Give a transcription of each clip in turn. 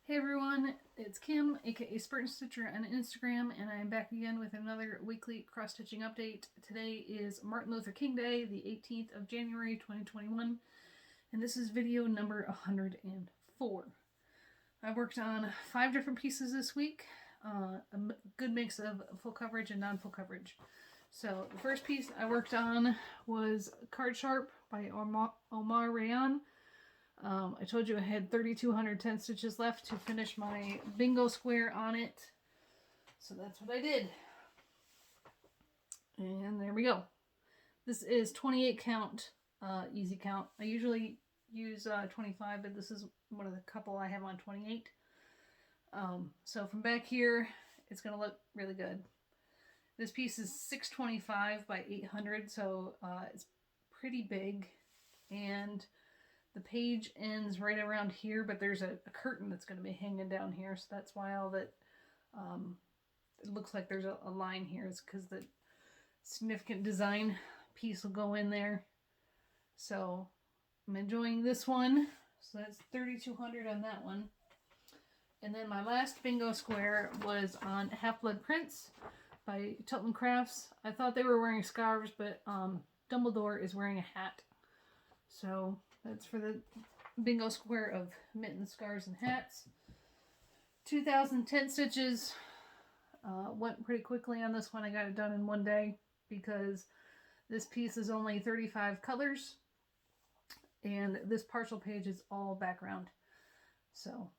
Hey everyone, it's Kim, aka Spartan Stitcher on Instagram, and I'm back again with another weekly cross-stitching update. Today is Martin Luther King Day, the 18th of January 2021, and this is video number 104. I worked on 5 different pieces this week, a good mix of full coverage and non-full coverage. So the first piece I worked on was Card Sharp by Omar Rayan. I told you I had 3,210 stitches left to finish my bingo square on it. So that's what I did. And there we go. This is 28 count, easy count. I usually use 25, but this is one of the couple I have on 28. So from back here, it's going to look really good. This piece is 625 by 800, so it's pretty big. And the page ends right around here, but there's a curtain that's going to be hanging down here, so that's why all that it looks like there's a line here. It's because the significant design piece will go in there. So I'm enjoying this one. So that's 3,200 on that one. And then my last bingo square was on Half-Blood Prince by Tilton Crafts. I thought they were wearing scarves, but Dumbledore is wearing a hat. So that's for the bingo square of mittens, scarves, and hats. 2,010 stitches. Went pretty quickly on this one. I got it done in one day because this piece is only 35 colors. And this partial page is all background. So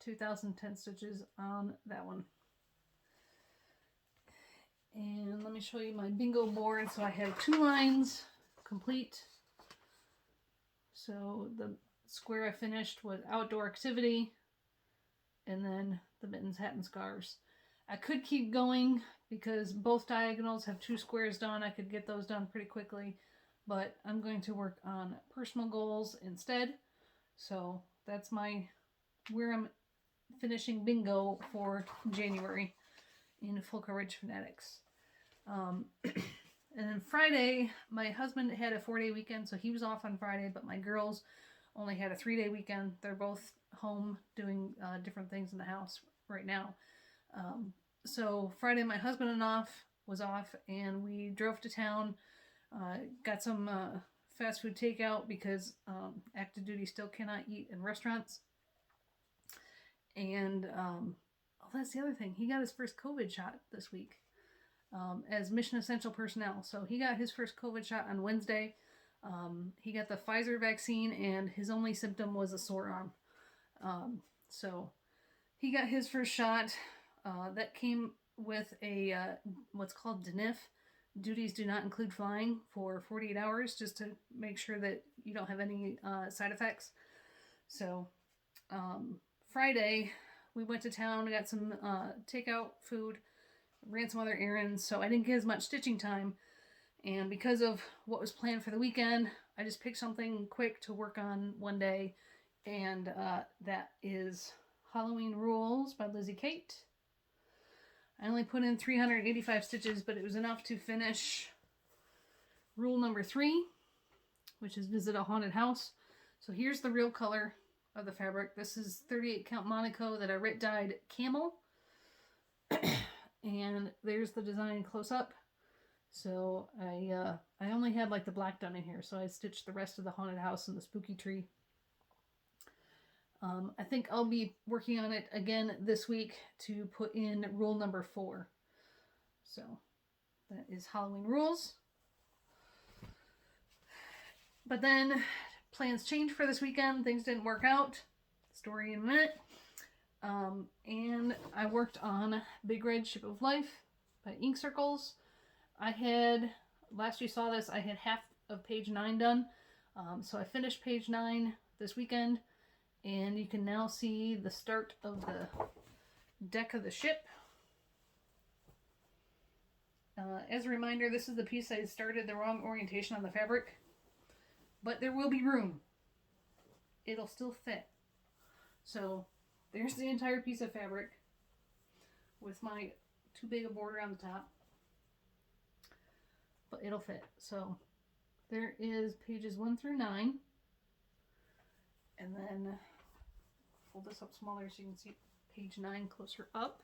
2,010 stitches on that one. And let me show you my bingo board. So I have 2 lines complete. So the square I finished was outdoor activity, and then the mittens, hat, and scarves. I could keep going because both diagonals have 2 squares done. I could get those done pretty quickly, but I'm going to work on personal goals instead. So that's where I'm finishing bingo for January in Full Coverage Fanatics. And then Friday, my husband had a 4-day weekend, so he was off on Friday, but my girls only had a 3-day weekend. They're both home doing different things in the house right now. So Friday, my husband was off, and we drove to town, got some fast food takeout because active duty still cannot eat in restaurants. And that's the other thing. He got his first COVID shot this week. As mission essential personnel. So he got his first COVID shot on Wednesday. He got the Pfizer vaccine, and his only symptom was a sore arm. So he got his first shot. That came with a what's called DNIF. Duties do not include flying for 48 hours, just to make sure that you don't have any side effects. So Friday, we went to town, got some takeout food, ran some other errands, so I didn't get as much stitching time. And because of what was planned for the weekend, I just picked something quick to work on one day, and that is Halloween Rules by Lizzie Kate. I only put in 385 stitches, but it was enough to finish rule number 3, which is visit a haunted house. So here's the real color of the fabric. This is 38 count Monaco that I dyed camel. And there's the design close up. So I only had like the black done in here, so I stitched the rest of the haunted house and the spooky tree. I think I'll be working on it again this week to put in rule number 4. So that is Halloween Rules. But then plans changed for this weekend. Things didn't work out. Story in a minute. And I worked on Big Red Ship of Life by Ink Circles. Last you saw this, I had half of page 9 done. So I finished page 9 this weekend, and you can now see the start of the deck of the ship. As a reminder, this is the piece I started the wrong orientation on the fabric, but there will be room. It'll still fit. So there's the entire piece of fabric with my too big a border on the top, but it'll fit. So there is pages 1 through 9, and then pull this up smaller so you can see page 9 closer up.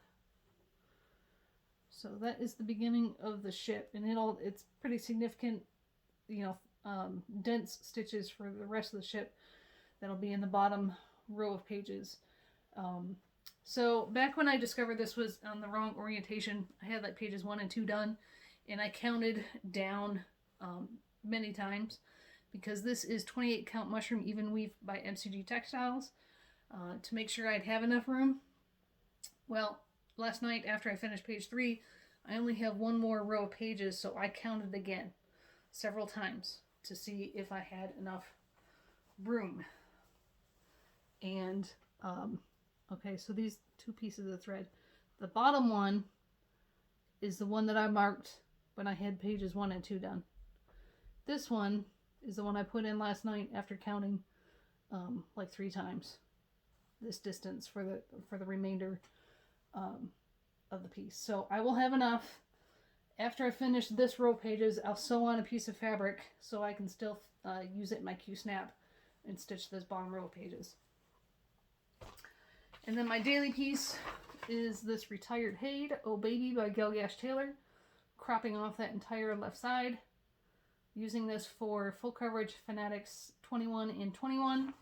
So that is the beginning of the ship, and it's pretty significant, dense stitches for the rest of the ship that'll be in the bottom row of pages. So back when I discovered this was on the wrong orientation, I had like pages 1 and 2 done, and I counted down many times because this is 28 count mushroom even weave by MCG Textiles to make sure I'd have enough room. Well, last night after I finished page 3, I only have one more row of pages, so I counted again several times to see if I had enough room. And okay, so these 2 pieces of thread, the bottom one is the one that I marked when I had pages 1 and 2 done. This one is the one I put in last night after counting like 3 times this distance for the remainder of the piece. So I will have enough. After I finish this row of pages, I'll sew on a piece of fabric so I can still use it in my Q-snap and stitch this bottom row of pages. And then my daily piece is this Retired Haid, Oh Baby by Galgash Taylor, cropping off that entire left side, using this for full coverage Fanatics 21 and 21.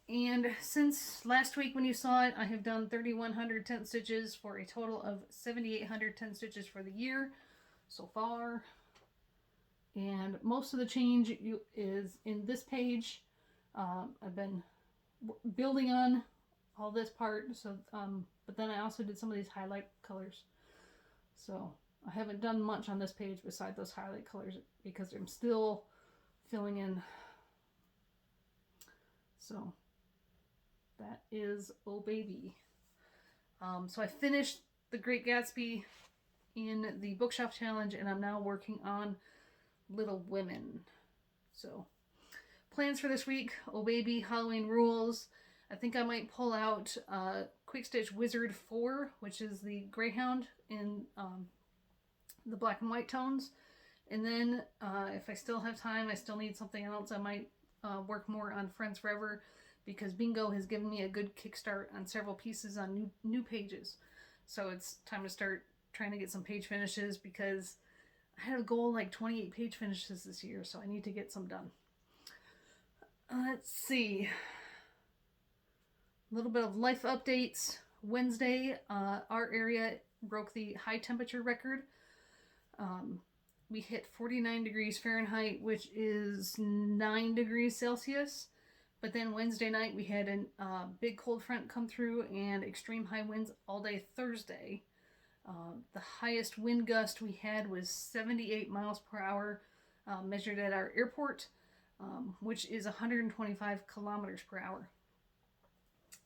And since last week when you saw it, I have done 3,110 stitches for a total of 7,810 stitches for the year so far. And most of the change is in this page. I've been building on all this part, so but then I also did some of these highlight colors. So I haven't done much on this page besides those highlight colors because I'm still filling in. So that is Oh Baby. So I finished The Great Gatsby in the Bookshelf Challenge, and I'm now working on Little Women. So plans for this week: Oh Baby, Halloween Rules. I think I might pull out Quick Stitch Wizard 4, which is the Greyhound in the black and white tones. And then if I still have time, I still need something else, I might work more on Friends Forever, because Bingo has given me a good kickstart on several pieces on new pages. So it's time to start trying to get some page finishes, because I had a goal like 28 page finishes this year, so I need to get some done. Let's see. A little bit of life updates. Wednesday, our area broke the high temperature record. We hit 49 degrees Fahrenheit, which is 9 degrees Celsius. But then Wednesday night we had a big cold front come through and extreme high winds all day Thursday. The highest wind gust we had was 78 miles per hour measured at our airport, which is 125 kilometers per hour.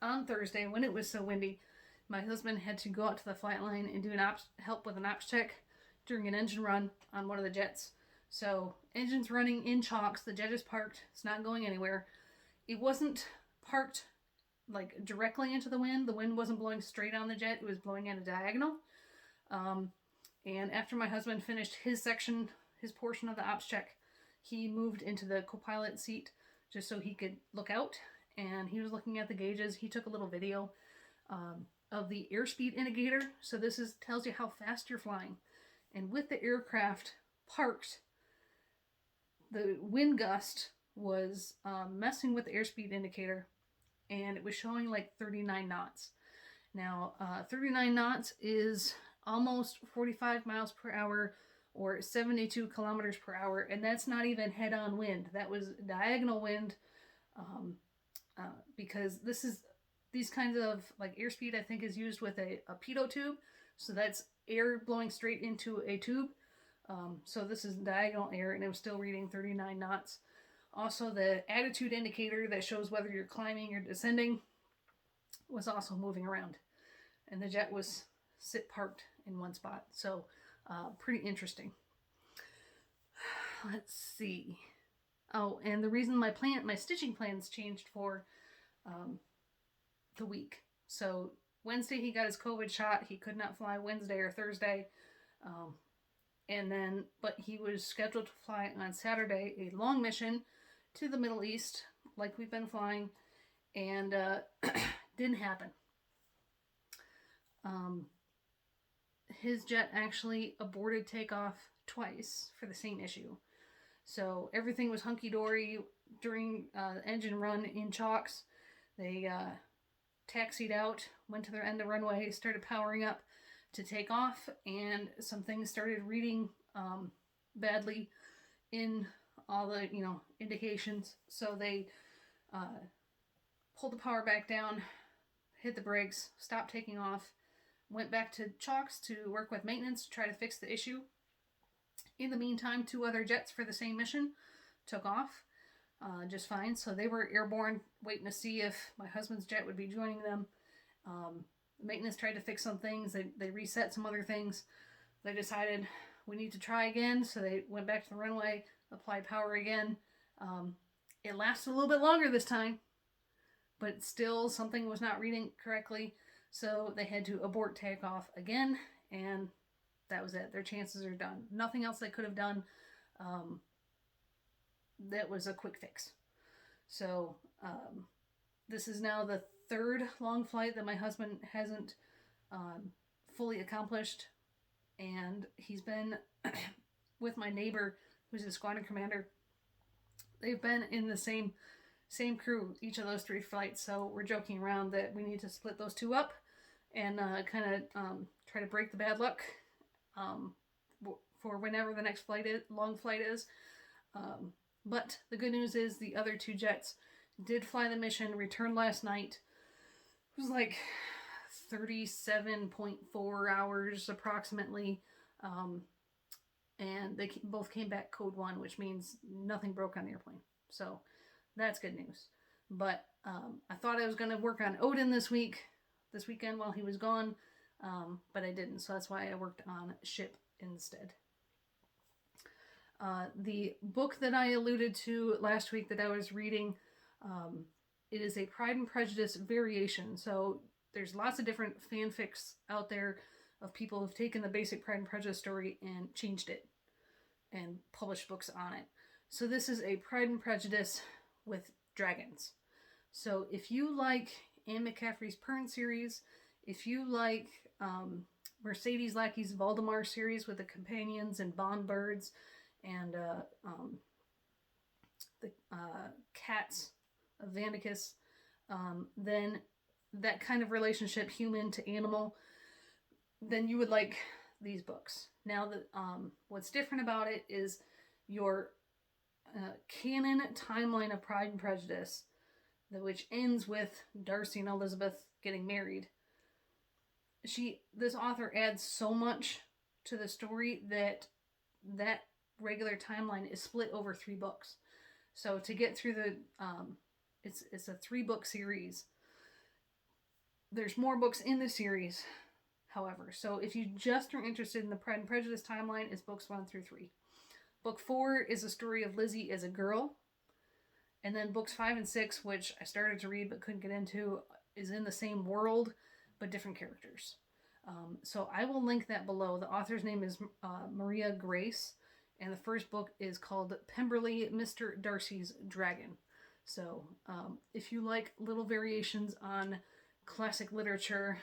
On Thursday, when it was so windy, my husband had to go out to the flight line and do help with an ops check during an engine run on one of the jets. So engine's running in chocks, the jet is parked, it's not going anywhere. It wasn't parked like directly into the wind wasn't blowing straight on the jet, it was blowing at a diagonal. And after my husband finished his section, his portion of the ops check, he moved into the co-pilot seat just so he could look out, and he was looking at the gauges. He took a little video of the airspeed indicator, so this tells you how fast you're flying. And with the aircraft parked, the wind gust was messing with the airspeed indicator, and it was showing like 39 knots. Now, 39 knots is almost 45 miles per hour or 72 kilometers per hour, and that's not even head-on wind. That was diagonal wind, because these kinds of like airspeed I think is used with a pitot tube, so that's air blowing straight into a tube. So this is diagonal air, and it was still reading 39 knots. Also, the attitude indicator that shows whether you're climbing or descending was also moving around, and the jet was parked in one spot. So pretty interesting. Let's see. Oh, and the reason my stitching plans changed for the week. So Wednesday he got his COVID shot. He could not fly Wednesday or Thursday. But he was scheduled to fly on Saturday a long mission to the Middle East like we've been flying, and didn't happen. His jet actually aborted takeoff twice for the same issue. So everything was hunky-dory during the engine run in chocks. They taxied out, went to their end of runway, started powering up to take off, and some things started reading badly in all the indications. So they pulled the power back down, hit the brakes, stopped taking off, went back to chocks to work with maintenance to try to fix the issue. In the meantime, 2 other jets for the same mission took off just fine. So they were airborne, waiting to see if my husband's jet would be joining them. Maintenance tried to fix some things. They reset some other things. They decided we need to try again. So they went back to the runway, applied power again. It lasted a little bit longer this time, but still something was not reading correctly. So they had to abort takeoff again, and that was it. Their chances are done. Nothing else they could have done. That was a quick fix. So this is now the 3rd long flight that my husband hasn't fully accomplished, and he's been with my neighbor, who's a squadron commander. They've been in the same crew each of those 3 flights, so we're joking around that we need to split those 2 up and kind of try to break the bad luck for whenever the next long flight is. But the good news is the other 2 jets did fly the mission, returned last night. It was like 37.4 hours approximately. And they both came back code 1, which means nothing broke on the airplane. So that's good news. But I thought I was going to work on Odin this weekend while he was gone, but I didn't. So that's why I worked on Ship instead. The book that I alluded to last week that I was reading, it is a Pride and Prejudice variation. So there's lots of different fanfics out there of people who've taken the basic Pride and Prejudice story and changed it and published books on it. So this is a Pride and Prejudice with dragons. So if you like Anne McCaffrey's Pern series, if you like Mercedes Lackey's Valdemar series with the companions and bond birds and the cats of Vandicus, then that kind of relationship, human to animal, then you would like these books. Now, what's different about it is your canon timeline of Pride and Prejudice, which ends with Darcy and Elizabeth getting married. This author adds so much to the story that regular timeline is split over 3 books. So to get through it's a 3-book series. There's more books in the series, however. So if you just are interested in the Pride and Prejudice timeline, it's books 1 through 3. Book 4 is a story of Lizzie as a girl. And then books 5 and 6, which I started to read but couldn't get into, is in the same world, but different characters. So I will link that below. The author's name is Maria Grace, and the first book is called Pemberley, Mr. Darcy's Dragon. So if you like little variations on classic literature,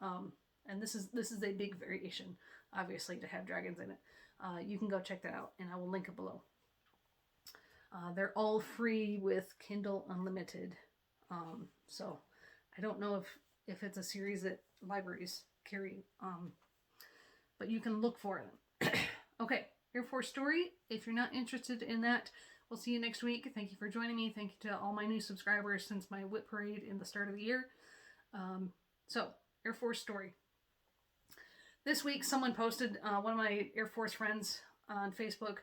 and this is a big variation, obviously, to have dragons in it, you can go check that out, and I will link it below. They're all free with Kindle Unlimited. So I don't know if it's a series that libraries carry, but you can look for them. Okay, Air Force story. If you're not interested in that, we'll see you next week. Thank you for joining me. Thank you to all my new subscribers since my whip parade in the start of the year. So, Air Force story. This week, someone posted, one of my Air Force friends on Facebook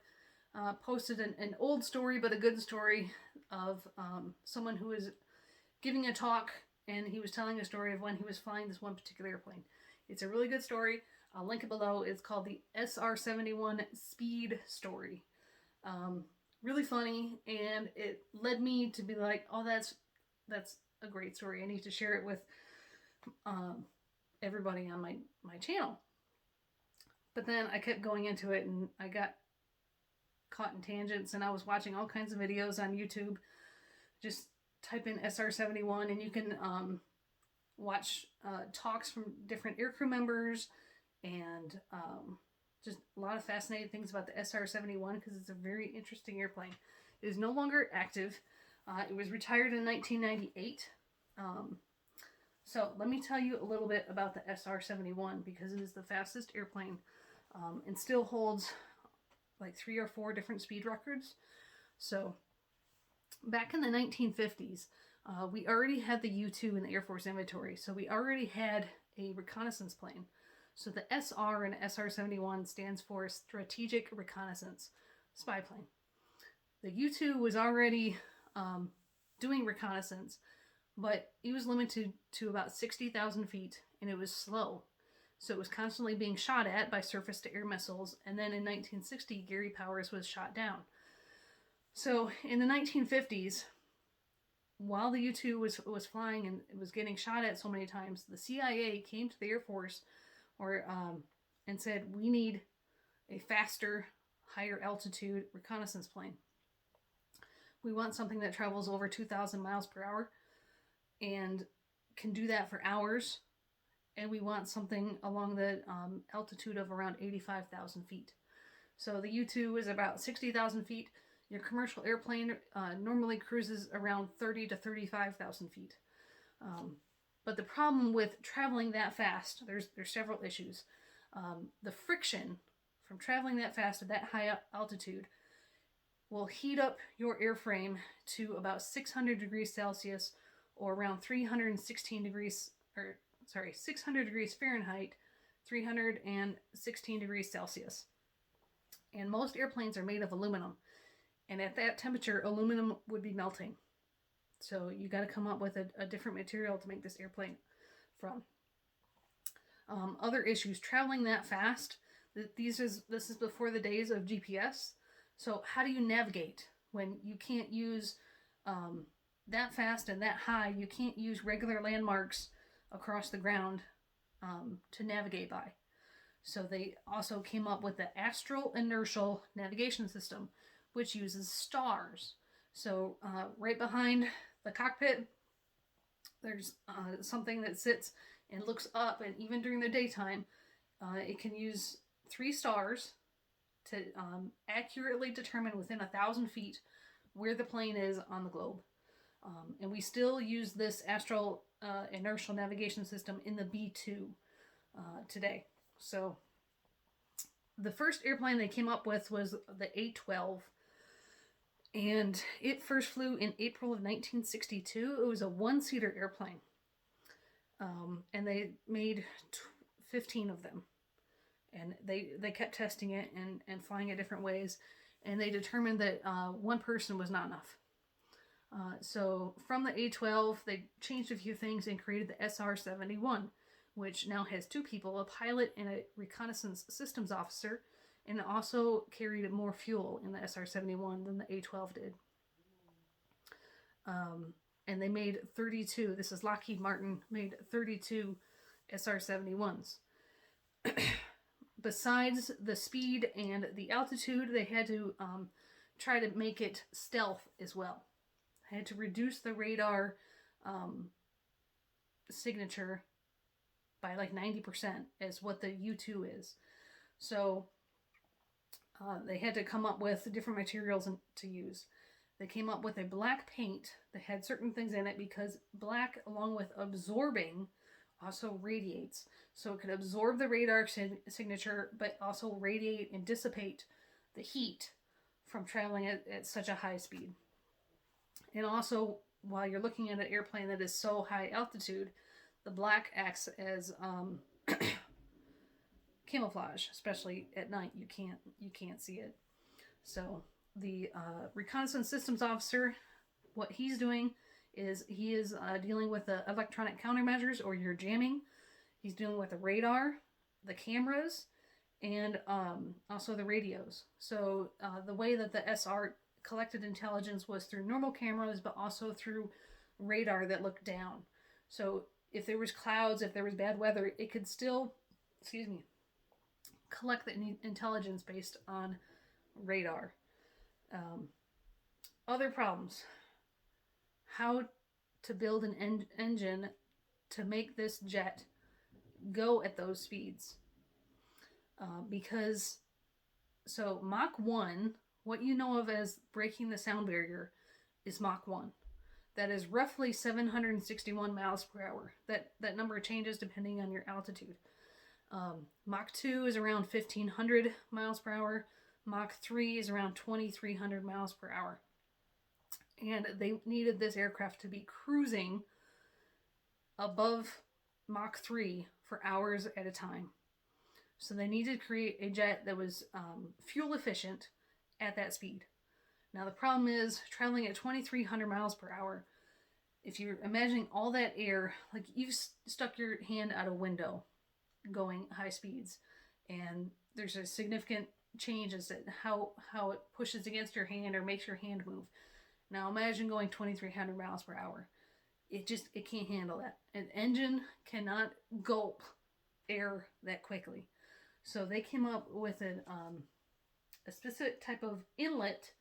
posted an old story, but a good story of someone who was giving a talk, and he was telling a story of when he was flying this one particular airplane. It's a really good story. I'll link it below. It's called the SR-71 Speed Story. Really funny, and it led me to be like, oh, that's a great story. I need to share it with everybody on my channel. But then I kept going into it, and I got caught in tangents, and I was watching all kinds of videos on YouTube just type in SR-71 and you can watch talks from different aircrew members and just a lot of fascinating things about the SR-71 because it's a very interesting airplane. It is no longer active. It was retired in 1998. So let me tell you a little bit about the SR-71 because it is the fastest airplane and still holds like 3 or 4 different speed records. So back in the 1950s, we already had the U-2 in the Air Force inventory. So we already had a reconnaissance plane. So the SR in SR-71 stands for Strategic Reconnaissance Spy Plane. The U-2 was already doing reconnaissance, but it was limited to about 60,000 feet, and it was slow. So it was constantly being shot at by surface-to-air missiles, and then in 1960, Gary Powers was shot down. So in the 1950s, while the U-2 was flying and it was getting shot at so many times, the CIA came to the Air Force and said, we need a faster, higher altitude reconnaissance plane. We want something that travels over 2,000 miles per hour and can do that for hours. And we want something along the altitude of around 85,000 feet. So the U-2 is about 60,000 feet. Your commercial airplane normally cruises around 30 to 35,000 feet. But the problem with traveling that fast, there's several issues. The friction from traveling that fast at that high altitude will heat up your airframe to about 600 degrees Celsius or around 600 degrees Fahrenheit, 316 degrees Celsius. And most airplanes are made of aluminum. And at that temperature, aluminum would be melting. So you got to come up with a different material to make this airplane from. Other issues, traveling that fast. This is before the days of GPS. So how do you navigate when you can't use that fast and that high? You can't use regular landmarks across the ground to navigate by. So they also came up with the Astral Inertial Navigation System, which uses stars. So right behind the cockpit, there's something that sits and looks up, and even during the daytime, it can use 3 stars to accurately determine within 1,000 feet where the plane is on the globe. And we still use this Astral Inertial Navigation System in the B-2 today. So the first airplane they came up with was the A-12, and it first flew in April of 1962. It was a 1-seater airplane, and they made 15 of them. And they kept testing it and flying it different ways, and they determined that one person was not enough. So from the A-12, they changed a few things and created the SR-71, which now has 2 people, a pilot and a reconnaissance systems officer, and it also carried more fuel in the SR-71 than the A-12 did. And they made 32, this is Lockheed Martin, made 32 SR-71s. Besides the speed and the altitude, they had to try to make it stealth as well. They had to reduce the radar signature by like 90% as what the U-2 is. So they had to come up with different materials to use. They came up with a black paint that had certain things in it because black, along with absorbing, also radiates. So it could absorb the radar signature, but also radiate and dissipate the heat from traveling at such a high speed. And also, while you're looking at an airplane that is so high altitude, the black acts as camouflage, especially at night. You can't see it. So the reconnaissance systems officer, what he's doing is he is dealing with the electronic countermeasures, or your jamming. He's dealing with the radar, the cameras, and also the radios. So the way that the SR collected intelligence was through normal cameras, but also through radar that looked down. So if there was clouds, if there was bad weather, it could still, collect the intelligence based on radar. Other problems. how to build an engine to make this jet go at those speeds. Because, so Mach 1, what you know of as breaking the sound barrier, is Mach 1. That is roughly 761 miles per hour. That number changes depending on your altitude. Mach 2 is around 1,500 miles per hour. Mach 3 is around 2,300 miles per hour. And they needed this aircraft to be cruising above Mach 3 for hours at a time. So they needed to create a jet that was fuel efficient at that speed. Now the problem is traveling at 2,300 miles per hour. If you're imagining all that air, like you've stuck your hand out a window going high speeds, and there's a significant change as to how it pushes against your hand or makes your hand move. Now imagine going 2,300 miles per hour. It can't handle that. An engine cannot gulp air that quickly. So they came up with a specific type of inlet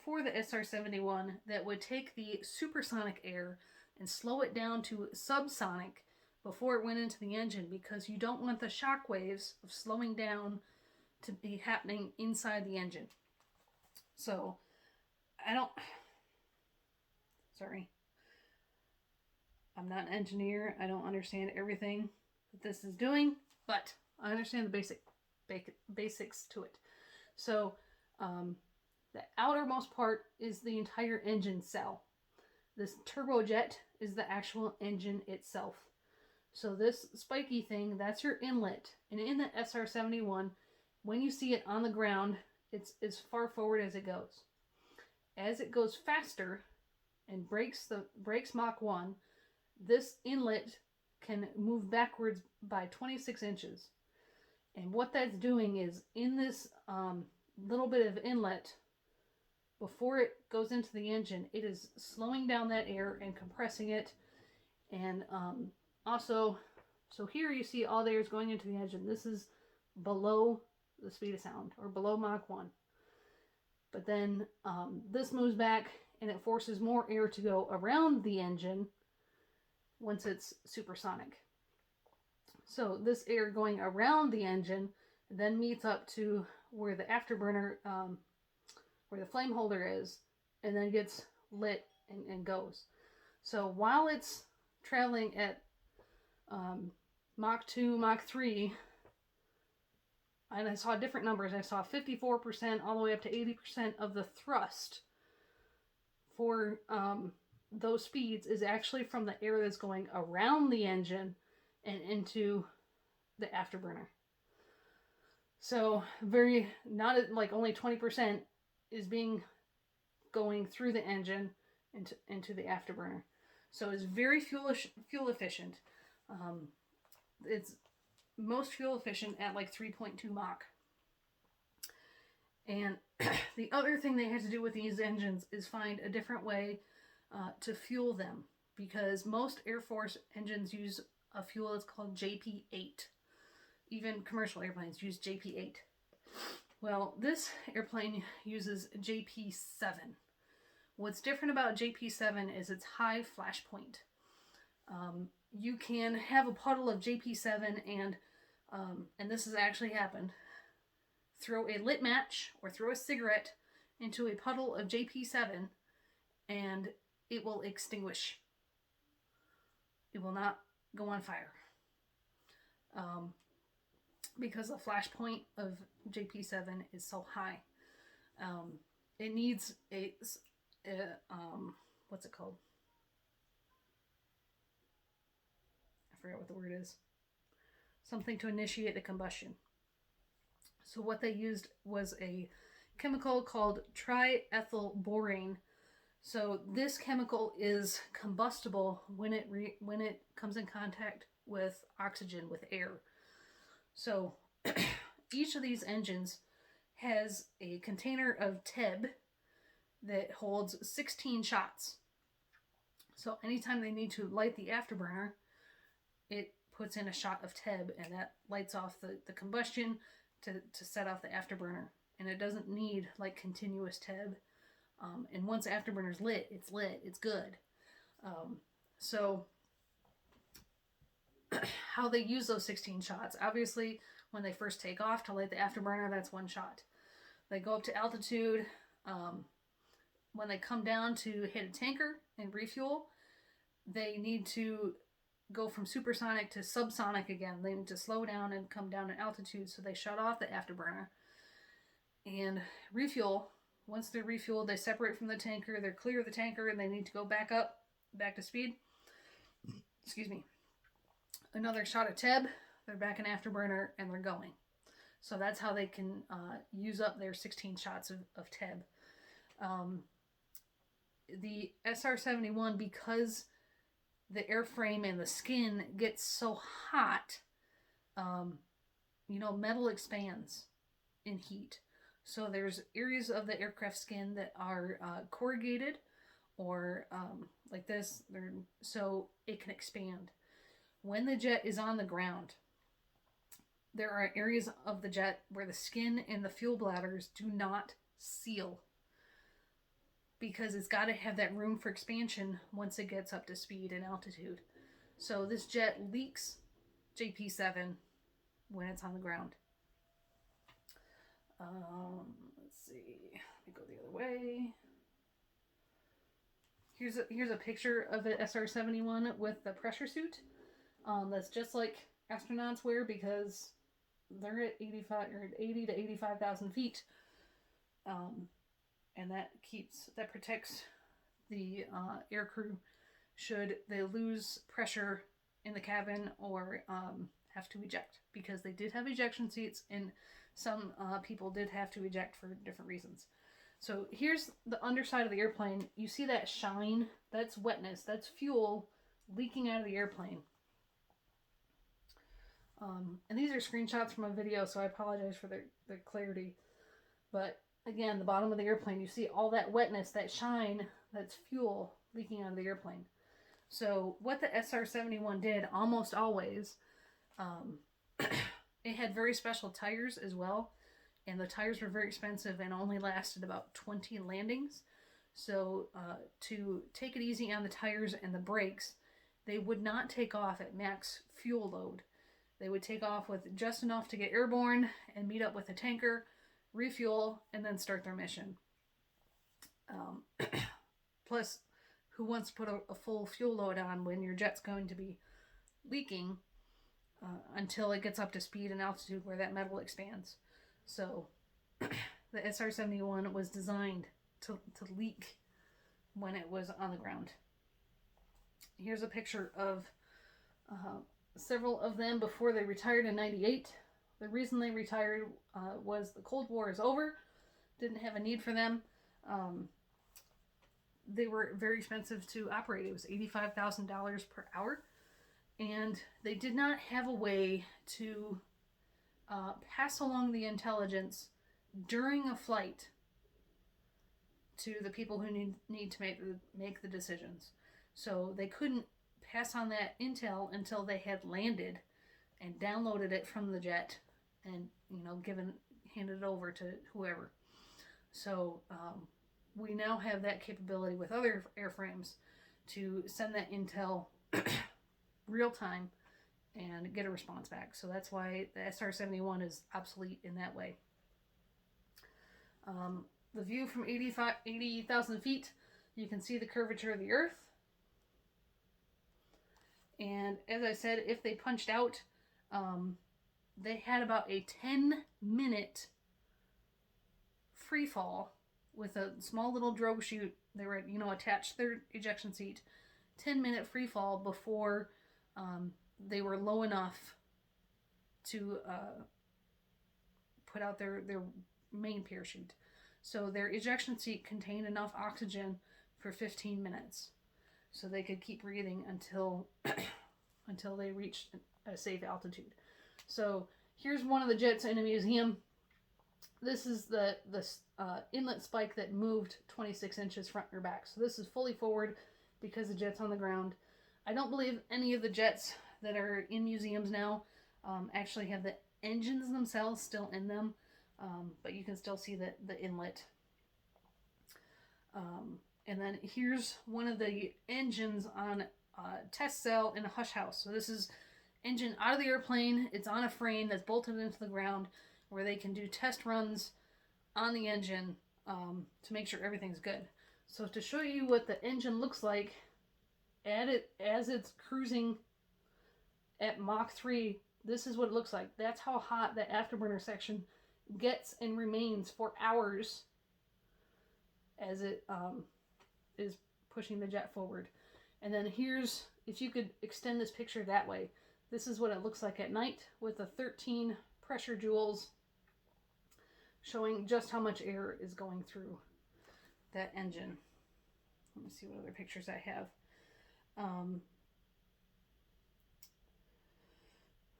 for the SR-71 that would take the supersonic air and slow it down to subsonic before it went into the engine, because you don't want the shock waves of slowing down to be happening inside the engine. So, I'm not an engineer. I don't understand everything that this is doing, but I understand the basics to it. So, the outermost part is the entire engine cell. This turbojet is the actual engine itself. So this spiky thing, that's your inlet. And in the SR-71, when you see it on the ground, it's as far forward as it goes. As it goes faster and breaks Mach 1, this inlet can move backwards by 26 inches. And what that's doing is, in this little bit of inlet, before it goes into the engine, it is slowing down that air and compressing it. And also, so here you see all the air is going into the engine. This is below the speed of sound, or below Mach 1. But then this moves back and it forces more air to go around the engine once it's supersonic. So this air going around the engine then meets up to where the afterburner, where the flame holder is, and then gets lit and goes. So while it's traveling at Mach 2, Mach 3, and I saw different numbers. I saw 54% all the way up to 80% of the thrust for those speeds is actually from the air that's going around the engine and into the afterburner. So not like only 20% is going through the engine into the afterburner. So it's very fuel efficient. It's most fuel efficient at like 3.2 Mach. And the other thing they had to do with these engines is find a different way to fuel them, because most Air Force engines use a fuel that's called JP8. Even commercial airplanes use JP8. Well, this airplane uses JP7. What's different about JP7 is its high flash point. You can have a puddle of JP7 and this has actually happened. Throw a lit match or throw a cigarette into a puddle of JP7 and it will extinguish. It will not go on fire. Because the flash point of JP7 is so high. It needs what's it called? I forget what the word is. Something to initiate the combustion. So what they used was a chemical called triethylborane. So this chemical is combustible when it comes in contact with oxygen, with air. So each of these engines has a container of TEB that holds 16 shots. So anytime they need to light the afterburner, it puts in a shot of TEB and that lights off the combustion to set off the afterburner. And it doesn't need like continuous TEB. And once afterburner's lit, it's good. So how they use those 16 shots. Obviously, when they first take off to light the afterburner, that's one shot. They go up to altitude. When they come down to hit a tanker and refuel, they need to go from supersonic to subsonic again. They need to slow down and come down in altitude, so they shut off the afterburner and refuel. Once they're refueled, they separate from the tanker, they're clear of the tanker, and they need to go back up, back to speed. Excuse me. Another shot of TEB, they're back in afterburner, and they're going. So that's how they can use up their 16 shots of TEB. The SR-71, because the airframe and the skin gets so hot, metal expands in heat. So there's areas of the aircraft skin that are corrugated or like this, so it can expand. When the jet is on the ground, there are areas of the jet where the skin and the fuel bladders do not seal, because it's got to have that room for expansion once it gets up to speed and altitude. So this jet leaks JP7 when it's on the ground. Let's see. Let me go the other way. Here's a picture of an SR-71 with the pressure suit. That's just like astronauts wear, because they're at 80 to 85,000 feet. And that protects the air crew should they lose pressure in the cabin or have to eject, because they did have ejection seats, and some people did have to eject for different reasons. So here's the underside of the airplane. You see that shine? That's wetness. That's fuel leaking out of the airplane. And these are screenshots from a video, so I apologize for their clarity. But again, the bottom of the airplane, you see all that wetness, that shine, that's fuel leaking out of the airplane. So what the SR-71 did almost always, it had very special tires as well. And the tires were very expensive and only lasted about 20 landings. So to take it easy on the tires and the brakes, they would not take off at max fuel load. They would take off with just enough to get airborne and meet up with a tanker, refuel, and then start their mission. Plus, who wants to put a full fuel load on when your jet's going to be leaking until it gets up to speed and altitude where that metal expands? So the SR-71 was designed to leak when it was on the ground. Here's a picture of several of them before they retired in '98. The reason they retired was the Cold War is over. Didn't have a need for them. They were very expensive to operate. It was $85,000 per hour. And they did not have a way to pass along the intelligence during a flight to the people who need to make the decisions. So they couldn't pass on that intel until they had landed and downloaded it from the jet and handed it over to whoever. So we now have that capability with other airframes to send that intel real time and get a response back. So that's why the SR-71 is obsolete in that way. The view from 80,000 feet, you can see the curvature of the Earth. And as I said, if they punched out, they had about a 10-minute free fall with a small little drogue chute. They were, attached to their ejection seat. 10-minute free fall before they were low enough to put out their main parachute. So their ejection seat contained enough oxygen for 15 minutes. So they could keep breathing until they reached a safe altitude. So here's one of the jets in a museum. This is the inlet spike that moved 26 inches front or back. So this is fully forward because the jet's on the ground. I don't believe any of the jets that are in museums now actually have the engines themselves still in them, but you can still see the inlet. And then here's one of the engines on a test cell in a hush house. So this is engine out of the airplane. It's on a frame that's bolted into the ground where they can do test runs on the engine to make sure everything's good. So to show you what the engine looks like as it's cruising at Mach 3, this is what it looks like. That's how hot the afterburner section gets and remains for hours as it is pushing the jet forward. And then here's, if you could extend this picture that way, this is what it looks like at night with the 13 pressure joules, showing just how much air is going through that engine. Let me see what other pictures I have.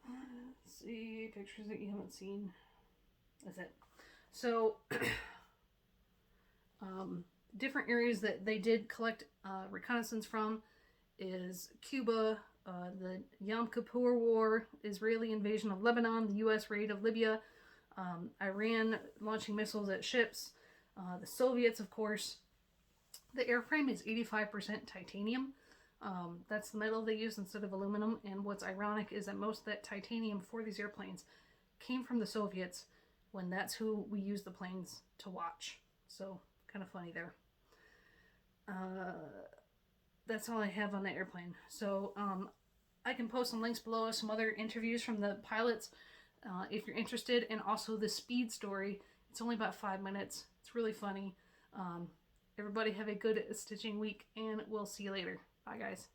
Let's see, pictures that you haven't seen. That's it. So, different areas that they did collect reconnaissance from is Cuba, the Yom Kippur War, Israeli invasion of Lebanon, the U.S. raid of Libya, Iran launching missiles at ships, the Soviets, of course. The airframe is 85% titanium. That's the metal they use instead of aluminum. And what's ironic is that most of that titanium for these airplanes came from the Soviets, when that's who we use the planes to watch. So, kind of funny there. That's all I have on the airplane. So, I can post some links below, some other interviews from the pilots if you're interested, and also the speed story. It's only about 5 minutes. It's really funny. Everybody have a good stitching week, and we'll see you later. Bye, guys.